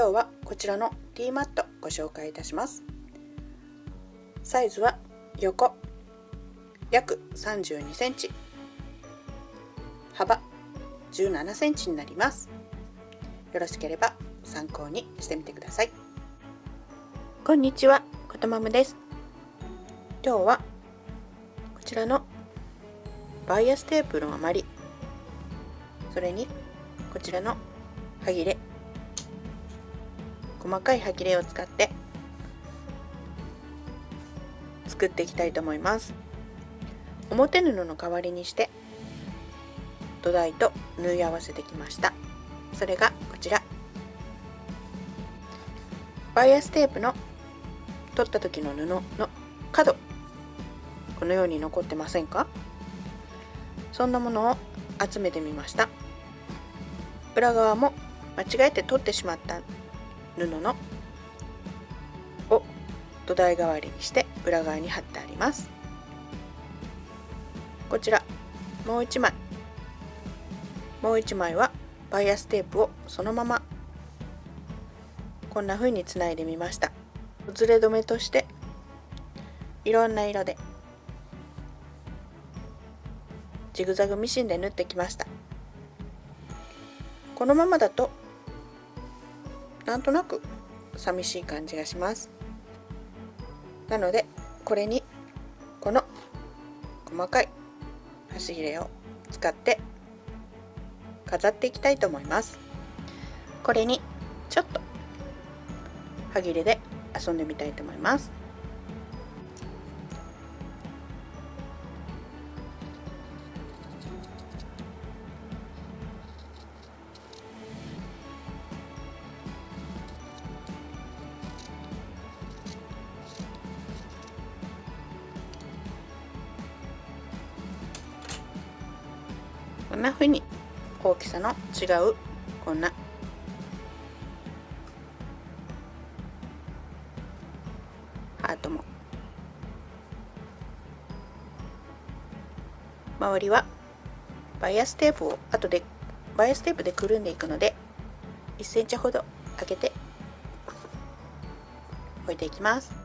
今日はこちらのティーマットご紹介いたします。サイズは横約32センチ、幅17センチになります。よろしければ参考にしてみてください。こんにちは、ことまむです。今日はこちらのバイアステープの余り、それにこちらのはぎれ、細かいはぎれを使って作っていきたいと思います。表布の代わりにして土台と縫い合わせてきました。それがこちら、バイアステープの取った時の布の角、このように残ってませんか？そんなものを集めてみました。裏側も間違えて取ってしまった布のを土台代わりにして裏側に貼ってあります。こちらもう1枚はバイアステープをそのままこんな風につないでみました。ずれ止めとしていろんな色でジグザグミシンで縫ってきました。このままだとなんとなく寂しい感じがします。なのでこれにこの細かい端切れを使って飾っていきたいと思います。これにちょっとはぎれで遊んでみたいと思います。こんな風に大きさの違うこんなハートも、周りはバイアステープを後でバイアステープでくるんでいくので1センチほど開けて置いていきます。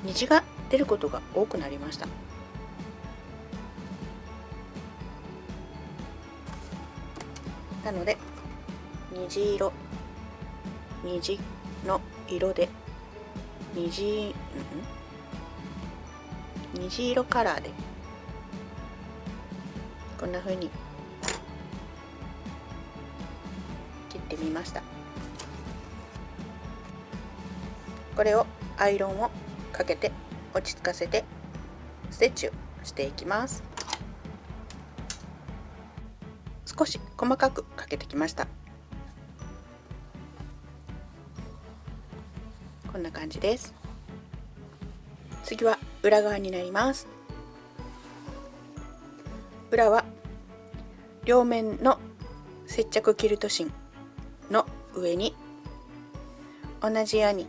虹が出ることが多くなりました。なので虹の色で虹色カラーでこんな風に切ってみました。これをアイロンをかけて落ち着かせてステッチをしていきます。少し細かくかけてきました。こんな感じです。次は裏側になります。裏は両面の接着キルト芯の上に同じように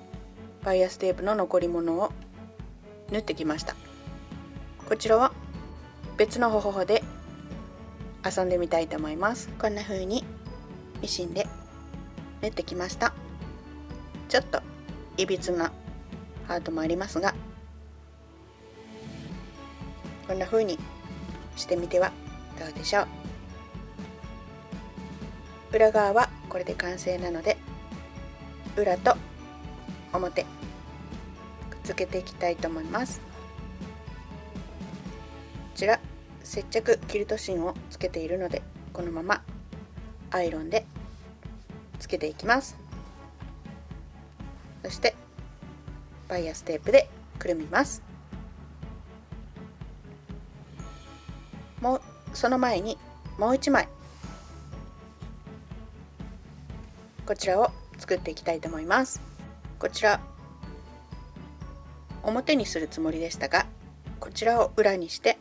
バイアステープの残り物を縫ってきました。こちらは別の方法で遊んでみたいと思います。こんな風にミシンで縫ってきました。ちょっといびつなハートもありますが、こんな風にしてみてはいかがでしょう。裏側はこれで完成なので、裏と表くっつけていきたいと思います。こちら接着キルト芯をつけているので、このままアイロンでつけていきます。そしてバイアステープでくるみます。その前にもう1枚こちらを作っていきたいと思います。こちら表にするつもりでしたが、こちらを裏にして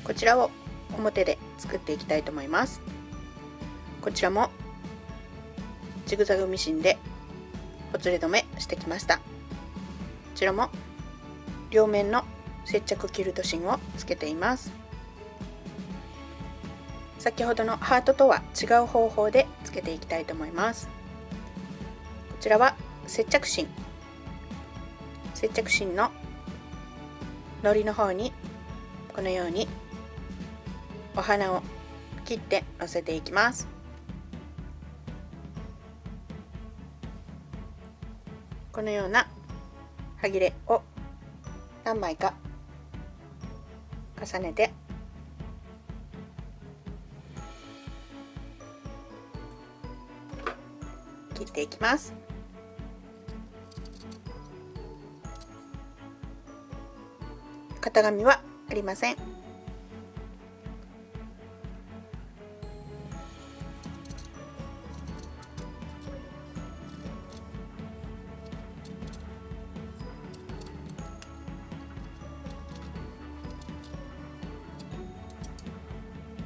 こちらを表で作っていきたいと思います。こちらもジグザグミシンでほつれ止めしてきました。こちらも両面の接着キルト芯をつけています。先ほどのハートとは違う方法でつけていきたいと思います。こちらは接着芯の糊の方にこのようにお花を切ってのせていきます。このような端切れを何枚か重ねて切っていきます。型紙はありません。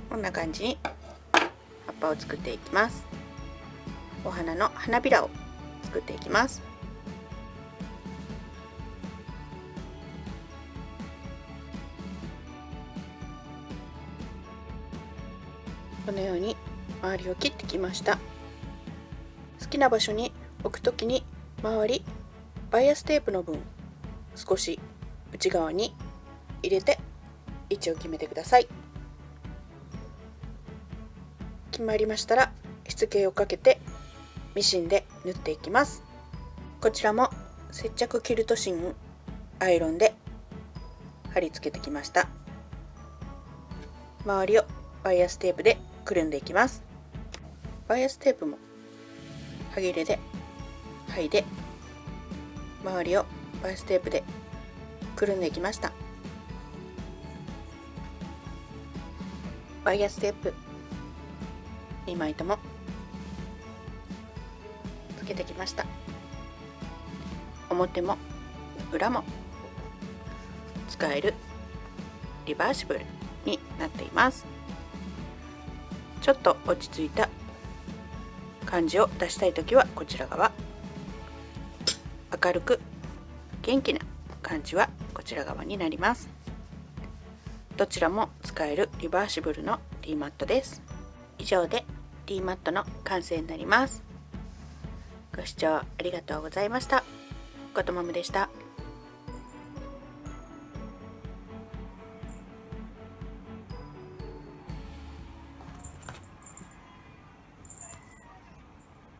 こんな感じに葉っぱを作っていきます。お花の花びらを作っていきます。このように周りを切ってきました。好きな場所に置くときに周りバイアステープの分少し内側に入れて位置を決めてください。決まりましたらしつけをかけてミシンで縫っていきます。こちらも接着キルト芯アイロンで貼り付けてきました。周りをバイアステープでくるんでいきます。バイアステープも端切れで剥いで周りをバイアステープでくるんでいきました。バイアステープ2枚ともつけてきました。表も裏も使えるリバーシブルになっています。ちょっと落ち着いた感じを出したいときはこちら側、明るく元気な感じはこちら側になります。どちらも使えるリバーシブルの D マットです。以上で D マットの完成になります。ご視聴ありがとうございました。ことまむでした。